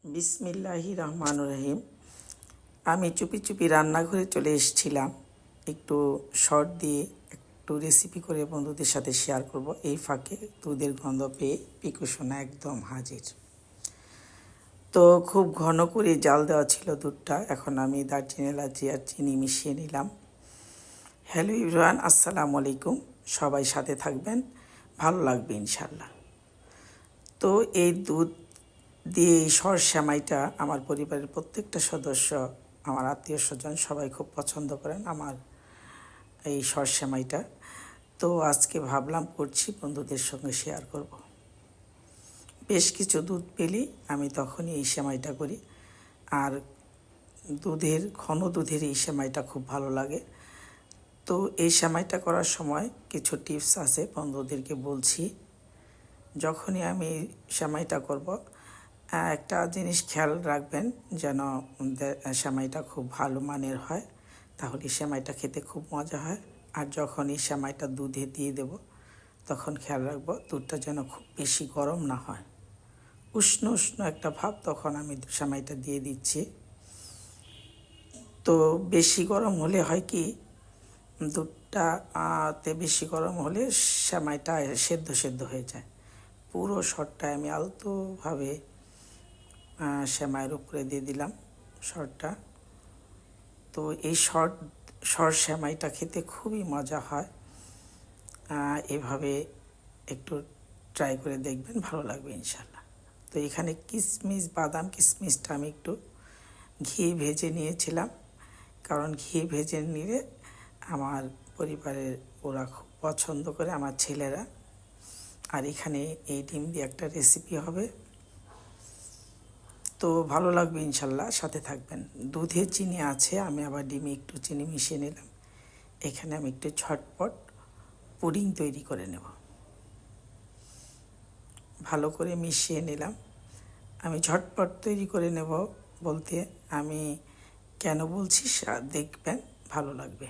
বিসমিল্লাহি রহমান রহিম। আমি চুপি চুপি রান্নাঘরে চলে এসেছিলাম একটু শর্ট দিয়ে একটু রেসিপি করে বন্ধুদের সাথে শেয়ার করব। এই ফাঁকে দুধের গন্ধ পেয়ে পিকু সোনা একদম হাজির। তো খুব ঘন করে জাল দেওয়া ছিল দুধটা। এখন আমি দারচিনি এলাচি আর চিনি মিশিয়ে নিলাম। হ্যালো ইভরিওয়ান, আসসালামু আলাইকুম। সবাই সাথে থাকবেন, ভালো লাগবে ইনশাল্লাহ। তো এই দুধ দিয়ে এই সেমাইটা আমার পরিবারের প্রত্যেকটা সদস্য, আমার আত্মীয় স্বজন সবাই খুব পছন্দ করেন আমার এই সেমাইটা। তো আজকে ভাবলাম করছি, বন্ধুদের সঙ্গে শেয়ার করব। বেশ কিছু দুধ পেলেই আমি তখনই এই সেমাইটা করি। আর ঘন দুধের এই সেমাইটা খুব ভালো লাগে। তো এই সেমাইটা করার সময় কিছু টিপস আছে, বন্ধুদেরকে বলছি। যখনই আমি সেমাইটা করব, একটা জিনিস খেয়াল রাখবেন যেন সেমাইটা খুব ভালো মানের হয়, তাহলে সেমাইটা খেতে খুব মজা হয়। আর যখন এই সেমাইটা দুধে দিয়ে দেব, তখন খেয়াল রাখবো দুধটা যেন খুব বেশি গরম না হয়, উষ্ণ উষ্ণ একটা ভাব, তখন আমি সেমাইটা দিয়ে দিচ্ছি। তো বেশি গরম হলে হয় কি, দুধটাতে বেশি গরম হলে সেমাইটা সেদ্ধ সেদ্ধ হয়ে যায়। পুরো শটটা আমি আলতোভাবে সেমাইয়ের উপরে দিয়ে দিলাম শর্টটা। তো এই শর্ট সেমাইটা খেতে খুবই মজা হয়। এভাবে একটু ট্রাই করে দেখবেন, ভালো লাগবে ইনশাল্লাহ। তো এখানে বাদাম কিশমিশটা আমি একটু ঘি ভেজে নিয়েছিলাম, কারণ ঘি ভেজে নিলে আমার পরিবারের ওরা খুব পছন্দ করে, আমার ছেলেরা। আর এখানে এই ডিম দিয়ে একটা রেসিপি হবে, তো ভালো লাগবে ইনশাল্লাহ, সাথে থাকবেন। দুধে চিনি আছে, আমি আবার ডিমে একটু চিনি মিশিয়ে নিলাম। এখানে আমি একটু ঝটপট পুডিং তৈরি করে নেব। ভালো করে মিশিয়ে নিলাম। আমি ঝটপট তৈরি করে নেব বলতে আমি কেন বলছি দেখবেন, ভালো লাগবে।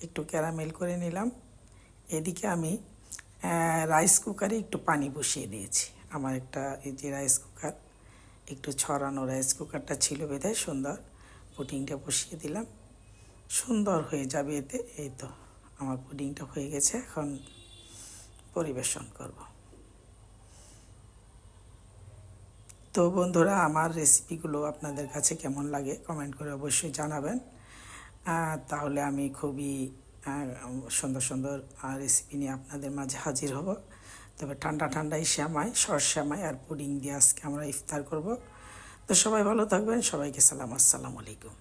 একটু ক্যারামেল করে নিলাম। এদিকে আমি রাইস কুকারে একটু পানি বসিয়ে দিয়েছি। আমার একটা এই যে রাইস কুকার, একটু ছড়ানো রাইস কুকারটা ছিল বিধায় সুন্দর পুডিংটা বসিয়ে দিলাম। সুন্দর হয়ে যাবে এতে। এই তো আমার পুডিংটা হয়ে গেছে, এখন পরিবেশন করব। তো বন্ধুরা, আমার রেসিপিগুলো আপনাদের কাছে কেমন লাগে কমেন্ট করে অবশ্যই জানাবেন। তাহলে আমি খুবই সুন্দর সুন্দর রেসিপি নিয়ে আপনাদের মাঝে হাজির হব। তবে ঠান্ডা ঠান্ডাই সেমাই আর পুডিং দিয়ে আজকে আমরা ইফতার করব। তো সবাই ভালো থাকবেন, সবাইকে সালাম, আসসালামু আলাইকুম।